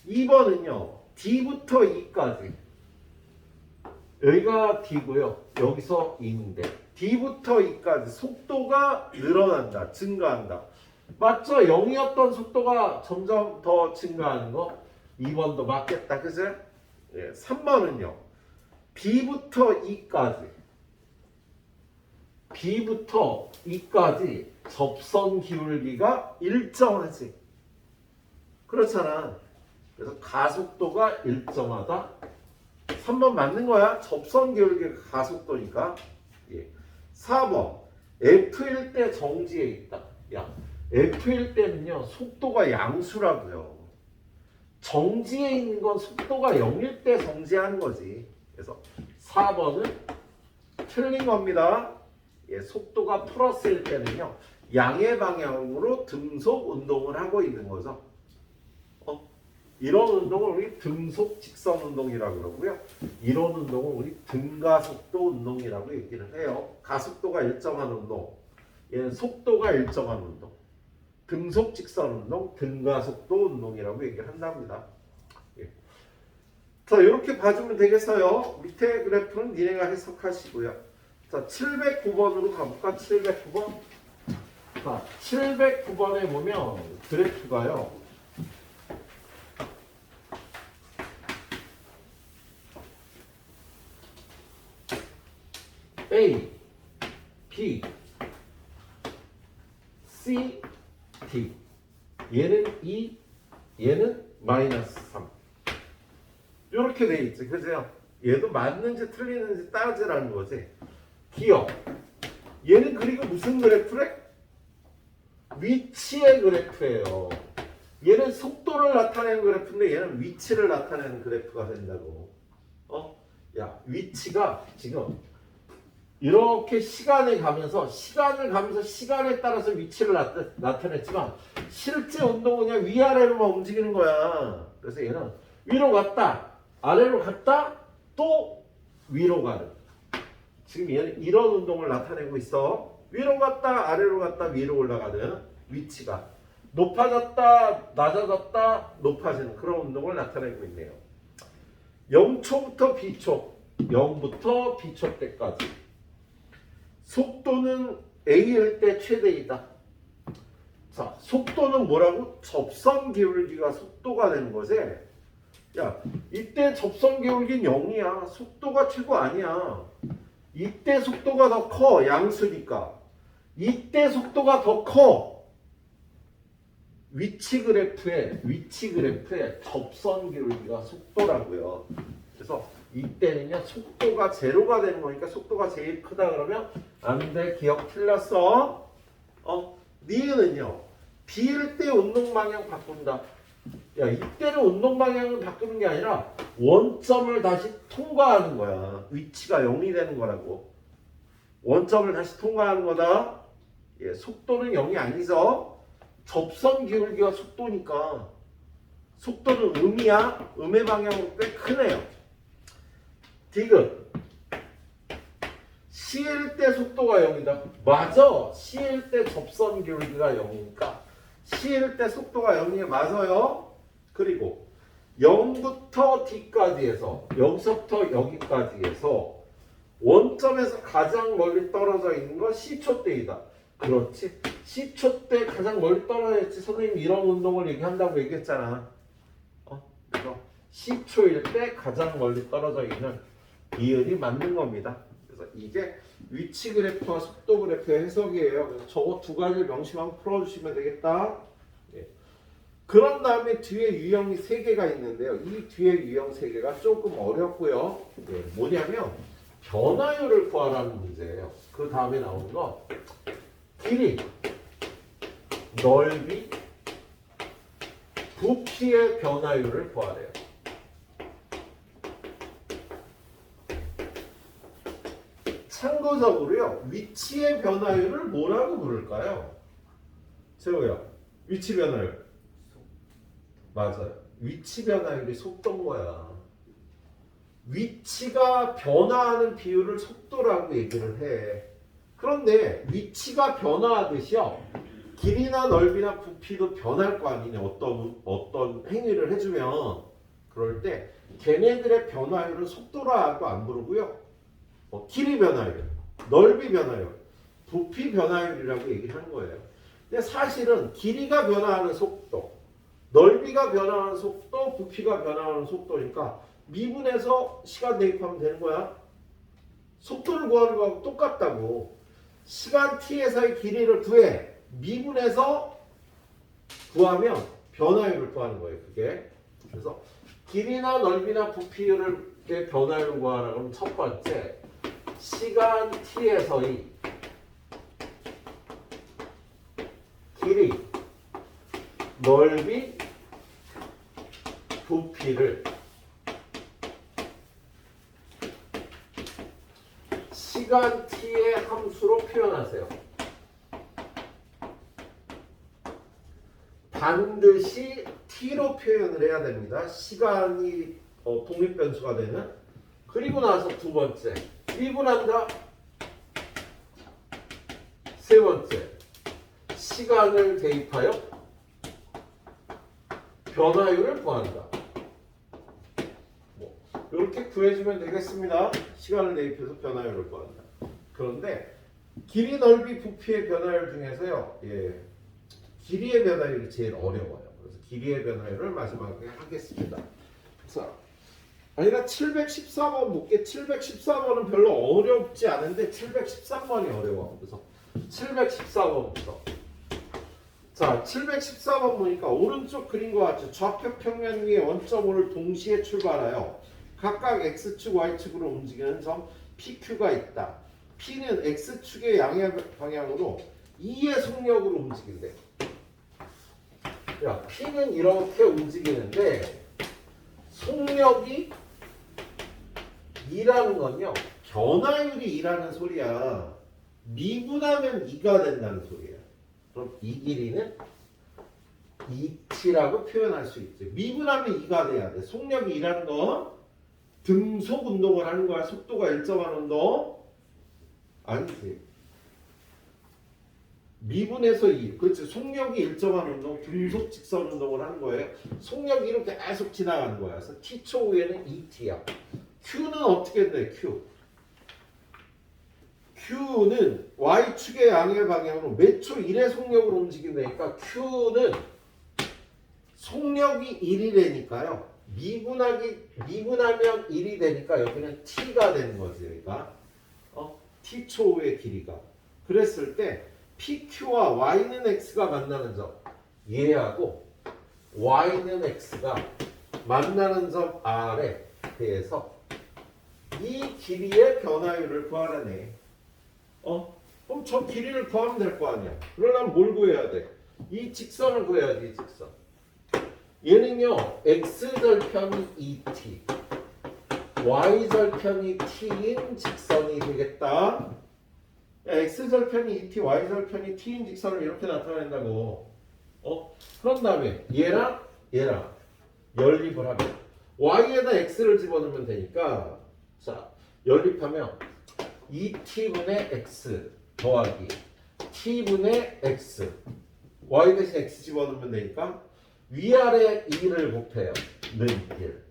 2번은요. D부터 E까지. 여기가 D고요. 여기서 E인데 D부터 E까지 속도가 늘어난다. 증가한다. 맞죠? 0이었던 속도가 점점 더 증가하는 거. 2번도 맞겠다. 그죠? 예, 3번은요. B부터 E까지. B부터 E까지 접선 기울기가 일정하지. 그렇잖아. 그래서 가속도가 일정하다. 3번 맞는 거야. 접선 기울기가 가속도니까. 예. 4번. F일 때 정지에 있다. 야, F일 때는요. 속도가 양수라고요. 정지에 있는 건 속도가 0일 때 정지하는 거지. 그래서 4번은 틀린 겁니다. 예, 속도가 플러스일 때는요. 양의 방향으로 등속 운동을 하고 있는 거죠. 이런 운동을 우리 등속 직선 운동이라고 그러고요. 이런 운동을 우리 등가속도 운동이라고 얘기를 해요. 가속도가 일정한 운동, 얘는 속도가 일정한 운동. 등속 직선 운동, 등가속도 운동이라고 얘기를 한답니다. 예. 자, 이렇게 봐주면 되겠어요. 밑에 그래프는 니네가 해석하시고요. 자, 709번으로 가볼까? 709번. 자, 709번에 보면 그래프가요. A, B, C, D. 얘는 2, 얘는 마이너스 3. 이렇게 돼 있지. 그죠? 얘도 맞는지 틀리는지 따지라는 거지. 기억. 얘는 그리고 무슨 그래프래? 위치의 그래프예요. 얘는 속도를 나타내는 그래프인데 얘는 위치를 나타내는 그래프가 된다고. 야, 위치가 지금 이렇게 시간을 가면서 시간에 따라서 위치를 나타냈지만 실제 운동은 그냥 위아래로만 움직이는 거야. 그래서 얘는 위로 갔다, 아래로 갔다, 또 위로 가는. 지금 얘는 이런 운동을 나타내고 있어. 위로 갔다, 아래로 갔다, 위로 올라가는 위치가 높아졌다, 낮아졌다, 높아지는 그런 운동을 나타내고 있네요. 0초부터 B초, 0부터 B초 때까지. 속도는 A일 때 최대이다. 자, 속도는 뭐라고? 접선 기울기가 속도가 되는 거지. 야, 이때 접선 기울기는 0이야. 속도가 최고 아니야. 이때 속도가 더 커. 양수니까. 이때 속도가 더 커. 위치 그래프의 접선 기울기가 속도라고요. 그래서 이때는요 속도가 제로가 되는 거니까 속도가 제일 크다 그러면 안 돼. 기억 틀렸어. 니은은요 B일 때 운동 방향 바꾼다. 야, 이때는 운동 방향을 바꾸는 게 아니라 원점을 다시 통과하는 거야. 위치가 0이 되는 거라고. 원점을 다시 통과하는 거다. 예, 속도는 0이 아니죠. 접선 기울기가 속도니까 속도는 음이야. 음의 방향으로 꽤 크네요. 디귿. C일 때 속도가 0이다. 맞아. C일 때 접선 기울기가 0이니까 C일 때 속도가 0이 맞아요. 그리고 0부터 D까지 해서 여기서부터 여기까지 해서 원점에서 가장 멀리 떨어져 있는 건 C초 때이다. 그렇지. C초 때 가장 멀리 떨어져 있지. 선생님 이런 운동을 얘기한다고 얘기했잖아. 그래서 C초일 때 가장 멀리 떨어져 있는 이은이 맞는 겁니다. 그래서 이게 위치 그래프와 속도 그래프의 해석이에요. 그래서 저거 두 가지를 명심하고 풀어주시면 되겠다. 예. 그런 다음에 뒤에 유형이 3개가 있는데요. 이 뒤에 유형 3개가 조금 어렵고요. 예. 뭐냐면 변화율을 구하라는 문제예요. 그 다음에 나오는 거 길이. 넓이, 부피의 변화율을 구하래요. 참고적으로요, 위치의 변화율을 뭐라고 부를까요? 세호야, 위치 변화율. 맞아요. 위치 변화율이 속도인 거야. 위치가 변화하는 비율을 속도라고 얘기를 해. 그런데 위치가 변화하듯이요, 길이나 넓이나 부피도 변할 거 아니냐. 어떤 행위를 해주면 그럴 때 걔네들의 변화율은 속도라고 안 부르고요. 길이 변화율, 넓이 변화율, 부피 변화율이라고 얘기를 하는 거예요. 근데 사실은 길이가 변화하는 속도, 넓이가 변화하는 속도, 부피가 변화하는 속도니까 미분해서 시간 대입하면 되는 거야. 속도를 구하는 거하고 똑같다고. 시간 t에서의 길이를 구해. 미분해서 구하면 변화율을 구하는 거예요. 그게. 그래서 길이나 넓이나 부피를 변화율을 구하라고 하면 첫 번째, 시간 t에서의 길이, 넓이, 부피를 시간 t의 함수로 표현하세요. 반드시 t로 표현을 해야 됩니다. 시간이 독립변수가 되는. 그리고 나서 두 번째, 미분한다. 세 번째, 시간을 대입하여 변화율을 구한다. 이렇게 구해주면 되겠습니다. 시간을 대입해서 변화율을 구한다. 그런데 길이, 넓이, 부피의 변화율 중에서요, 길이의 변화율이 제일 어려워요. 그래서 길이의 변화율을 마지막에 하겠습니다. 자, 아니라 714번 볼게. 714번은 별로 어렵지 않은데 713번이 어려워. 그래서 714번부터. 자, 714번 보니까 오른쪽 그림과 같이 좌표 평면 위에 원점을 동시에 출발하여 각각 X축, Y축으로 움직이는 점 PQ가 있다. P는 X축의 양의 방향으로 2의 속력으로 움직인대. 야, P는 이렇게 움직이는데 속력이 2라는 건요, 변화율이 2라는 소리야. 미분하면 2가 된다는 소리야. 그럼 이 길이는 2t라고 표현할 수 있지. 미분하면 2가 돼야 돼. 속력이 2라는 건 등속 운동을 하는 거야. 속도가 일정한 운동? 아니지. 미분해서 2. 그렇지. 속력이 일정한 운동, 등속 직선 운동을 하는 거예요. 속력이 이렇게 계속 지나가는 거야. 그래서 t초 후에는 2t야. q는 어떻게 돼? Q는 Y축의 양의 방향으로 몇 초 1의 속력으로 움직인다니까 Q는 속력이 1이 되니까요. 미분하면 1이 되니까 여기는 T가 되는 거지. 여기가. T초 후의 길이가. 그랬을 때 PQ와 Y는 X가 만나는 점. 얘하고 Y는 X가 만나는 점 R에 대해서 이 길이의 변화율을 구하라네. 그럼 저 길이를 구하면 될 거 아니야. 그러려면 뭘 구해야 돼? 이 직선을 구해야지, 이 직선. 얘는요, x절편이 2t, y절편이 t인 직선이 되겠다. x절편이 2t, y절편이 t인 직선을 이렇게 나타낸다고. 그런 다음에 얘랑 연립을 하면 y에다 x를 집어넣으면 되니까, 자, 연립하면 2t분의 x 더하기 t분의 x, y 대신 x 집어넣으면 되니까 위아래 2를 곱해요. 는 1.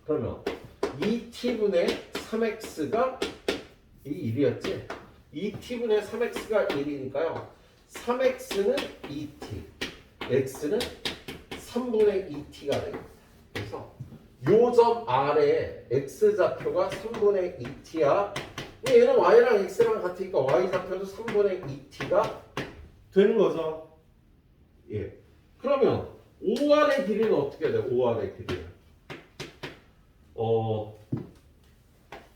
그러면 2t분의 3x가 이 1이었지? 2t분의 3x가 1이니까요. 3x는 2t, x는 3분의 2t가 돼요. 그래서 요 점 아래에 x좌표가 3분의 2t야. 얘는 y랑 x랑 같으니까 y좌표도 3분의 2t가 되는 거죠. 예. 그러면 5R의 길이는 어떻게 돼요? 5R의 길이는.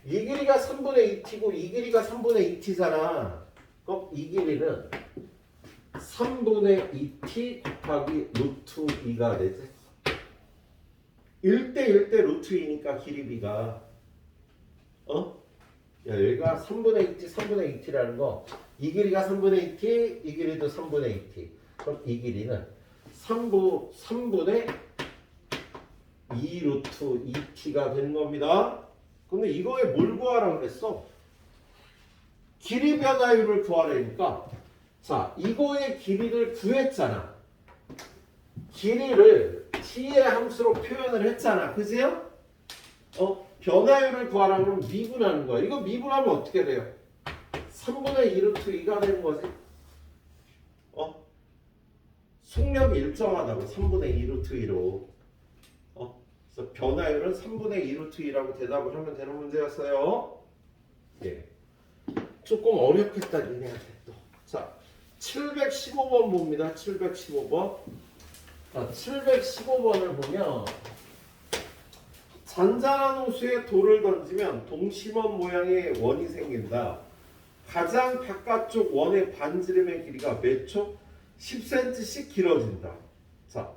이 길이가 3분의 2t고 이 길이가 3분의 2t잖아. 그럼 이 길이는 3분의 2t 곱하기 루트 2가 되지. 1대 1대 루트 2니까 길이 b가 야, 여기가 3분의 2t, 3분의 2t라는 거, 이 길이가 3분의 2t, 이 길이도 3분의 2t. 그럼 이 길이는 3분의 2 루트 2t가 되는 겁니다. 근데 이거에 뭘 구하라고 그랬어? 길이 변화율을 구하라니까. 자, 이거의 길이를 구했잖아. 길이를 t의 함수로 표현을 했잖아. 그지요? 변화율을 구하라고 하면 미분하는 거야. 이거 미분하면 어떻게 돼요? 3분의 2 루트 2가 되는 거지. 속력이 일정하다고 3분의 2 루트 2로. 그래서 변화율은 3분의 2 루트 2라고 대답을 하면 되는 문제였어요. 예. 조금 어렵겠다 니네한테 또. 자, 715번 봅니다. 715번. 자, 715번을 보면 잔잔한 호수에 돌을 던지면 동심원 모양의 원이 생긴다. 가장 바깥쪽 원의 반지름의 길이가 몇 초? 10cm씩 길어진다. 자,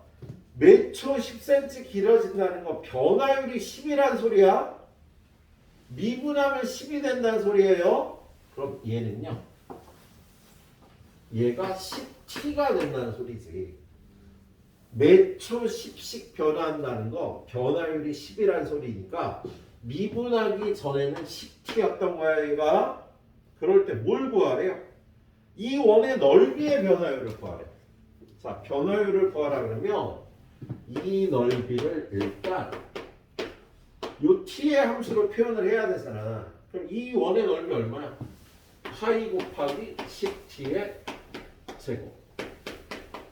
몇 초 10cm 길어진다는 거 변화율이 10이란 소리야? 미분하면 10이 된다는 소리예요. 그럼 얘는요. 얘가 10t가 된다는 소리지. 몇 초 10씩 변화한다는 거 변화율이 10이란 소리니까 미분하기 전에는 10t였던 거야 얘가. 그럴 때 뭘 구하래요? 이 원의 넓이의 변화율을 구하래. 자, 변화율을 구하라 그러면 이 넓이를 일단 요 t의 함수로 표현을 해야 되잖아. 그럼 이 원의 넓이 얼마야? 파이 곱하기 10t의 제곱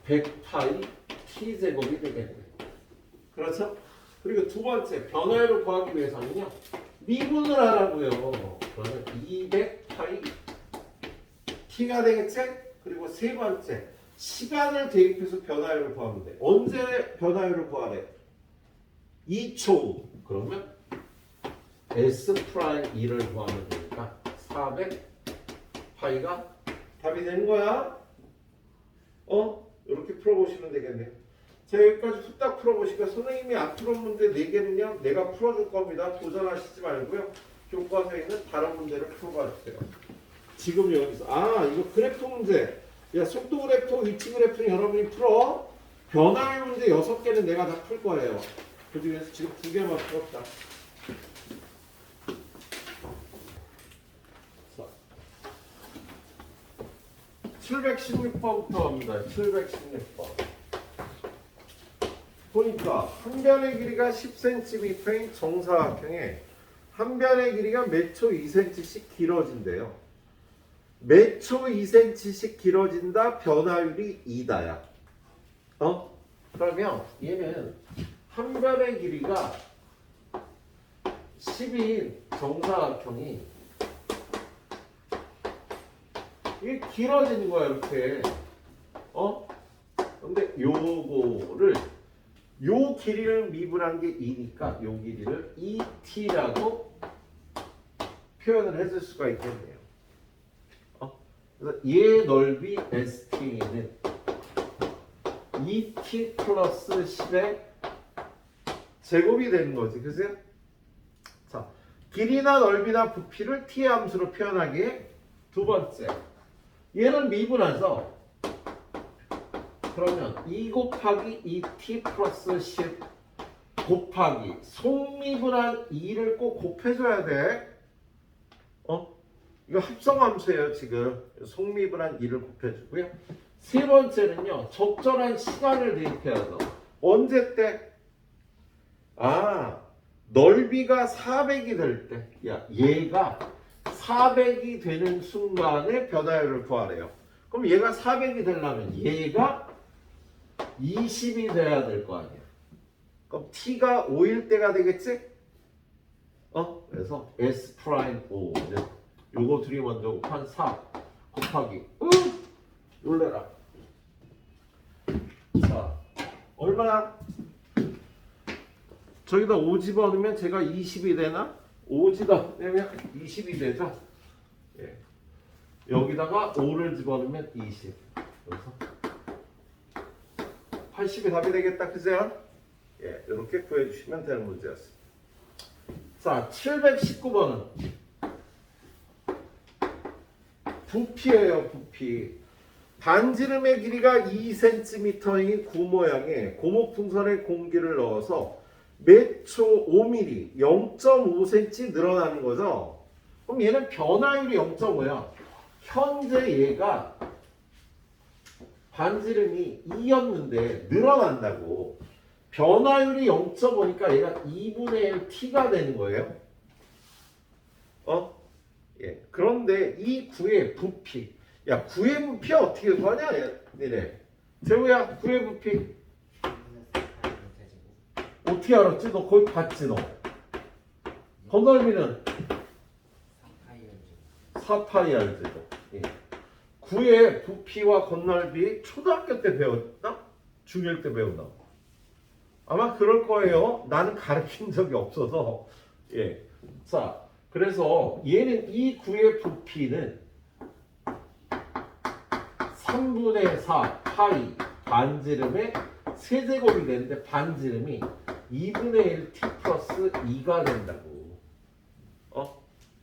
100파이 t제곱이 되겠네. 그렇죠? 그리고 두 번째 변화율을 구하기 위해서는요 미분을 하라고요. 그러면 200파이 t가 되겠지? 그리고 세 번째 시간을 대입해서 변화율을 구하면 돼. 언제 변화율을 구하래? 2초. 그러면 S'2를 구하면 되니까 400파이가 답이 되는 거야. 이렇게 풀어보시면 되겠네요. 자, 여기까지 후딱 풀어보시고 선생님이 안 풀은 문제 4개는요 내가 풀어줄 겁니다. 도전하시지 말고요. 교과서에 있는 다른 문제를 풀어봐 주세요. 지금 여기서 이거 그래프 문제. 야, 속도 그래프, 위치 그래프는 여러분이 풀어. 변화의 문제 6개는 내가 다 풀 거예요. 그 중에서 지금 2개만 풀었다. 자, 716번부터 갑니다. 716번. 보니까 한 변의 길이가 10cm인 정사각형에 한 변의 길이가 몇 초 2cm씩 길어진대요. 몇 초 2cm씩 길어진다. 변화율이 2다야. 그러면 얘는 한 변의 길이가 10인 정사각형이 이게 길어지는 거야 이렇게. 근데 요거를 요 길이를 미분한 게 2니까 요 길이를 2t라고 표현을 해줄 수가 있겠네요. 그래서 얘 넓이 ST는 2t 플러스 10의 제곱이 되는 거지. 그죠? 자, 길이나 넓이나 부피를 t의 함수로 표현하기에 두 번째. 얘는 미분해서 그러면 2 곱하기 2t 플러스 10 곱하기 속미분한 2를 꼭 곱해줘야 돼. 이거 합성함수예요 지금. 속미분한 2를 곱해주고요. 세 번째는요. 적절한 시간을 대입해서 언제 때? 넓이가 400이 될 때. 야, 얘가 400이 되는 순간에 변화율을 구하래요. 그럼 얘가 400이 되려면 얘가 20이 돼야 될 거 아니야. 그럼 t가 5일 때가 되겠지? 그래서 S'5는 요거 둘이 먼저 곱한 4 곱하기 놀래라. 자, 얼마나? 저기다 5 집어넣으면 제가 20이 되나? 5 집어넣으면 20이 되죠? 예. 여기다가 5를 집어넣으면 20. 그래서 80이 답이 되겠다. 그죠? 예, 이렇게 구해주시면 되는 문제였습니다. 자, 719번은 부피예요. 부피. 반지름의 길이가 2cm인 구 모양의 고무풍선에 공기를 넣어서 매초 5mm, 0.5cm 늘어나는 거죠. 그럼 얘는 변화율이 0.5야. 현재 얘가 반지름이 2였는데 늘어난다고. 변화율이 0.5니까 얘가 2분의 1 t가 되는 거예요. 예. 그런데 이 구의 부피. 야, 구의 부피 어떻게 구하냐? 니네. 재우야, 구의 부피. 어떻게 알았지? 너 거기 봤지, 너? 건널비는 4파이 알제곱. 예. 구의 부피와 건널비 초등학교 때 배웠나? 중1 때 배웠나? 아마 그럴 거예요. 나는 가르친 적이 없어서. 예. 자, 그래서 얘는 이 구의 부피는 3분의 4 파이 반지름의 세제곱이 되는데 반지름이 2분의 1 t 플러스 2가 된다고.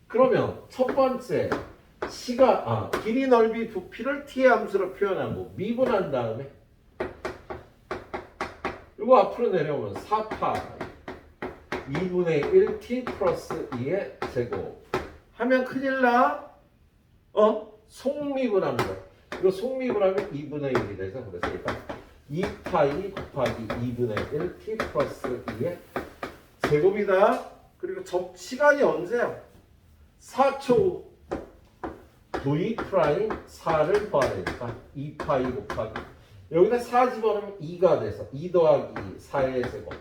그러면 첫 번째 길이 넓이 부피를 t의 함수로 표현하고 미분한 다음에 이거 앞으로 내려오면 4파 2분의 1 t 플러스 2의 제곱 하면 큰일 나. 속미분하는 거. 이거 속미분하면 2분의 1이 돼서 그래서 일단 2파이 곱하기 2분의 1 t 플러스 2의 제곱이다. 그리고 시간이 언제야? 4초 v 프라임 4를 구하니까 2파이 곱하기 여기다 4 집어넣으면 2가 돼서 2 더하기 4의 제곱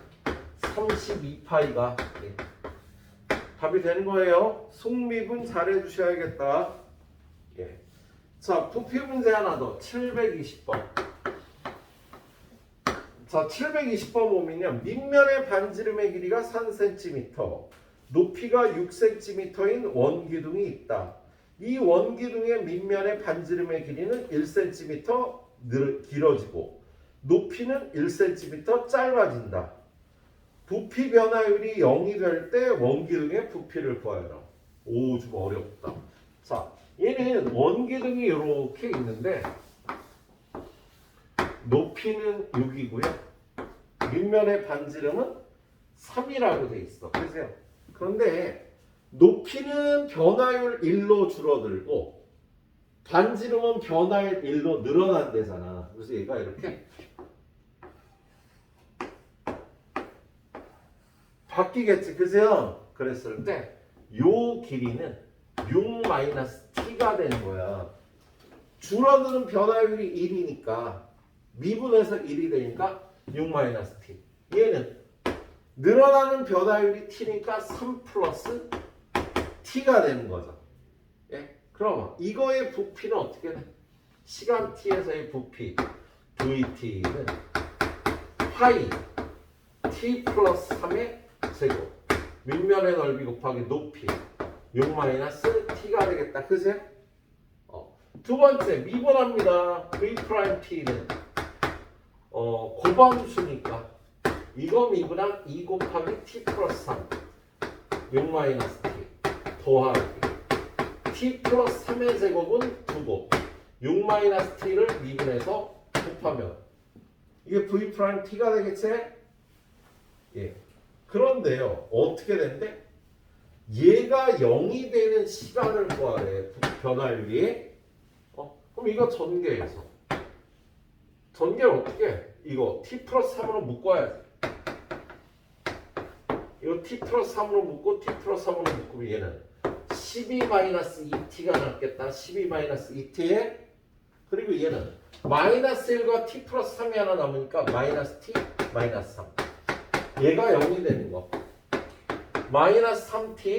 32파이가 답이 되는 거예요. 속미분 잘 해주셔야겠다. 예. 자, 부피 문제 하나 더. 720번. 자, 720번 보면요. 밑면의 반지름의 길이가 3cm, 높이가 6cm인 원기둥이 있다. 이 원기둥의 밑면의 반지름의 길이는 1cm 길어지고 높이는 1cm 짧아진다. 부피 변화율이 0이 될 때 원기둥의 부피를 구하여라. 오, 좀 어렵다. 자, 얘는 원기둥이 이렇게 있는데 높이는 6이고요. 밑면의 반지름은 3이라고 돼 있어. 그래서 그런데 높이는 변화율 1로 줄어들고 반지름은 변화율 1로 늘어난대잖아. 그래서 얘가 이렇게 바뀌겠지. 그죠? 그랬을 때 요 길이는 6-t가 되는 거야. 줄어드는 변화율이 1이니까 미분해서 1이 되니까 6-t. 얘는 늘어나는 변화율이 t니까 3 플러스 t가 되는 거죠. 예? 그럼 이거의 부피는 어떻게 돼? 시간 t에서의 부피 vt는 파이 t 플러스 3의 제곱 밑면의 넓이 곱하기 높이 6-t가 되겠다. 그죠? 두 번째 미분합니다. v't는 고방수니까 이거 미분한 2 곱하기 t 플러스 3 6-t 더하기 t 플러스 3의 제곱은 2곱 6-t를 미분해서 곱하면 이게 v't가 되겠지? 예. 그런데요 어떻게 되는데 얘가 0이 되는 시간을 구하래. 변화율이. 그럼 이거 전개해서 전개를 어떻게 해? 이거 t 플러스 3으로 묶어야지. 이거 t 플러스 3으로 묶고 t 플러스 3으로 묶으면 얘는 12-2t가 남겠다. 12-2t에 그리고 얘는 마이너스 1과 t 플러스 3이 하나 남으니까 마이너스 t 마이너스 3 얘가 0이 되는 거. 마이너스 3t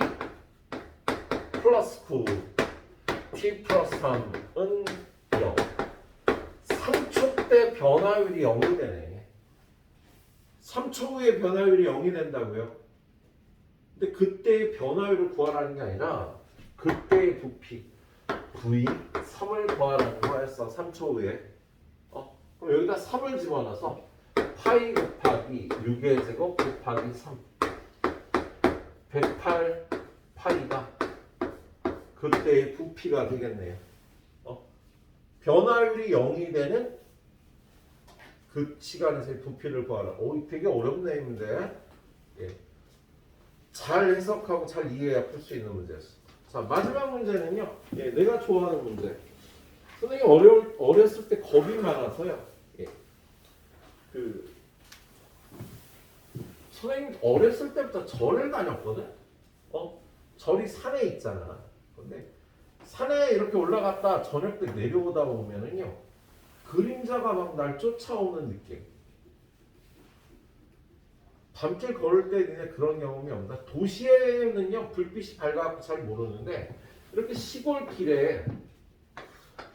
플러스 9 t 플러스 3은 0. 3초 때 변화율이 0이 되네. 3초 후에 변화율이 0이 된다고요? 근데 그때의 변화율을 구하라는 게 아니라 그때의 부피 V3을 구하라는 거였어. 3초 후에. 그럼 여기다 3을 집어넣어서 파이 곱하기 6의 제곱 곱하기 3 108 파이가 그때의 부피가 되겠네요. 변화율이 0이 되는 그 시간에서의 부피를 구하라. 오, 되게 어렵네 문제. 예. 잘 해석하고 잘 이해해야 풀 수 있는 문제였어. 자, 마지막 문제는요. 예, 내가 좋아하는 문제. 선생님 어렸을 때 겁이 많아서요. 예. 선생님 어렸을 때부터 절을 다녔거든. 절이 산에 있잖아. 근데 산에 이렇게 올라갔다 저녁 때 내려오다 보면은요. 그림자가 막 날 쫓아오는 느낌. 밤길 걸을 때 그런 경험이 없나? 도시에는요 불빛이 밝아갖고 잘 모르는데 이렇게 시골 길에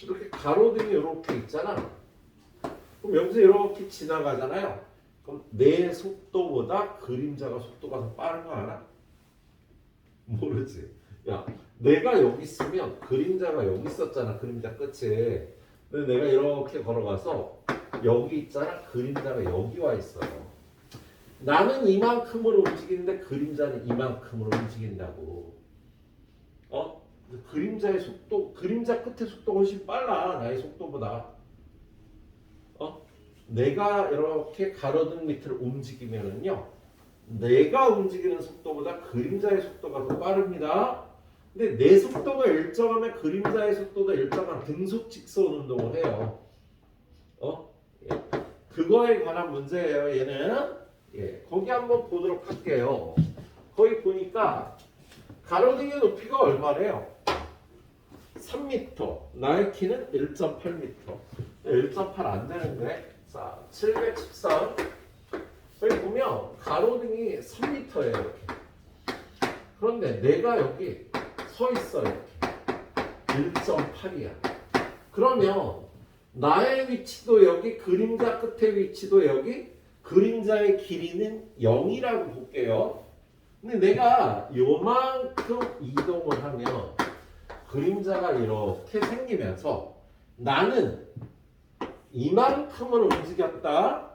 이렇게 가로등이 이렇게 있잖아. 그럼 여기서 이렇게 지나가잖아요. 그럼 내 속도보다 그림자가 속도가 더 빠른 거 알아? 모르지. 야, 내가 여기 있으면 그림자가 여기 있었잖아. 그림자 끝에. 근데 내가 이렇게 걸어가서 여기 있잖아. 그림자가 여기 와 있어요. 나는 이만큼으로 움직이는데 그림자는 이만큼으로 움직인다고. 그림자의 속도, 그림자 끝의 속도가 훨씬 빨라. 나의 속도보다. 내가 이렇게 가로등 밑을 움직이면은요. 내가 움직이는 속도보다 그림자의 속도가 더 빠릅니다. 근데 내 속도가 일정하면 그림자의 속도도 일정한 등속 직선 운동을 해요. 예. 그거에 관한 문제예요. 얘는. 예. 거기 한번 보도록 할게요. 거기 보니까 가로등의 높이가 얼마래요? 3m. 나의 키는 1.8m. 1.8 안 되는데. 자, 713. 여기 보면 가로등이 3m예요. 이렇게. 그런데 내가 여기 서 있어. 이렇게. 1.8이야. 그러면 나의 위치도 여기, 그림자 끝의 위치도 여기, 그림자의 길이는 0이라고 볼게요. 근데 내가 요만큼 이동을 하면 그림자가 이렇게 생기면서 나는 이만큼을 움직였다.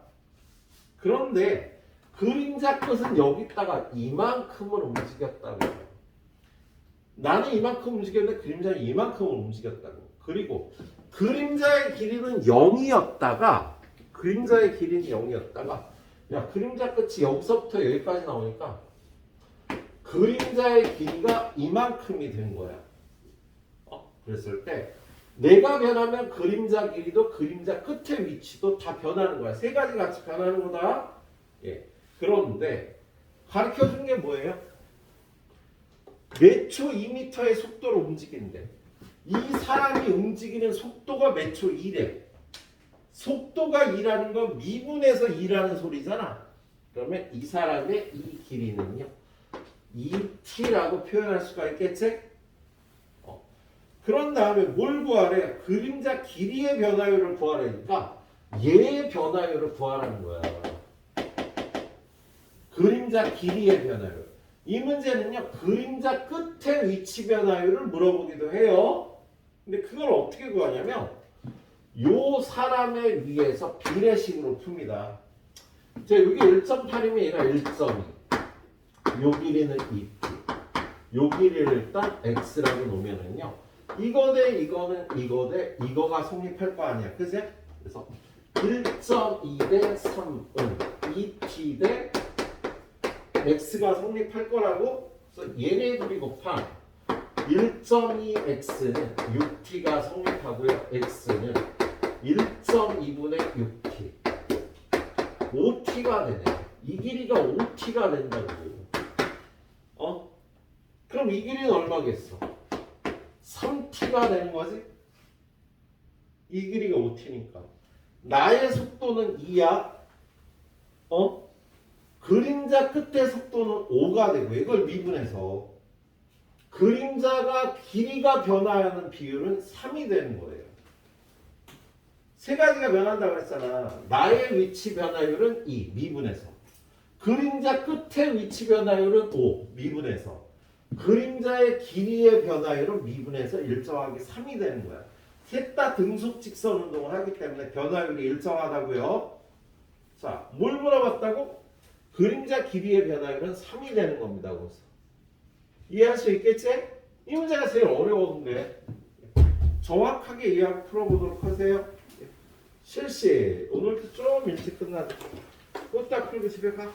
그런데 그림자 끝은 여기다가 이만큼을 움직였다고. 나는 이만큼 움직였는데 그림자는 이만큼을 움직였다고. 그리고 그림자의 길이는 0이었다가 그림자의 길이는 0이었다가 야, 그림자 끝이 여기서부터 여기까지 나오니까 그림자의 길이가 이만큼이 된 거야. 그랬을 때 내가 변하면 그림자 길이도 그림자 끝의 위치도 다 변하는 거야. 세 가지 같이 변하는 거다. 예. 그런데 가르쳐 준 게 뭐예요? 매초 2m의 속도로 움직이는데 이 사람이 움직이는 속도가 매초 2래. 속도가 2라는 건 미분에서 2라는 소리잖아. 그러면 이 사람의 이 길이는요. 2t라고 표현할 수가 있겠지? 그런 다음에 뭘 구하래? 그림자 길이의 변화율을 구하라니까 얘의 변화율을 구하라는 거야. 그림자 길이의 변화율. 이 문제는요. 그림자 끝의 위치 변화율을 물어보기도 해요. 근데 그걸 어떻게 구하냐면 요 사람에 의해서 비례식으로 풉니다. 자, 여기 1.8이면 얘가 1.2. 요 길이는 2t. 요 길이를 일단 x라고 놓으면은요. 이거 대 이거는 이거 대 이거가 성립할 거 아니야. 그치? 그래서 1.2 대 3은 2t 대 x가 성립할 거라고. 그래서 얘네 둘이 곱한 1.2x는 6t가 성립하고요. x는 1.2분의 6t. 5t가 되네. 이 길이가 5t가 된다고. 그럼 이 길이는 얼마겠어? 3t가 되는 거지? 이 길이가 5t니까. 나의 속도는 2야. 그림자 끝의 속도는 5가 되고 이걸 미분해서 그림자가 길이가 변화하는 비율은 3이 되는 거예요. 세 가지가 변한다고 했잖아. 나의 위치 변화율은 2 미분해서 그림자 끝의 위치 변화율은 5 미분해서 그림자의 길이의 변화율은 미분해서 일정하게 3이 되는 거야. 셋 다 등속 직선 운동을 하기 때문에 변화율이 일정하다고요. 자, 뭘 물어봤다고? 그림자 길이의 변화율은 3이 되는 겁니다. 그래서 이해할 수 있겠지? 이 문제가 제일 어려운데 정확하게 이해하고 풀어보도록 하세요. 실시. 오늘도 좀 일찍 끝나네. 또 딱 풀고 집에 가.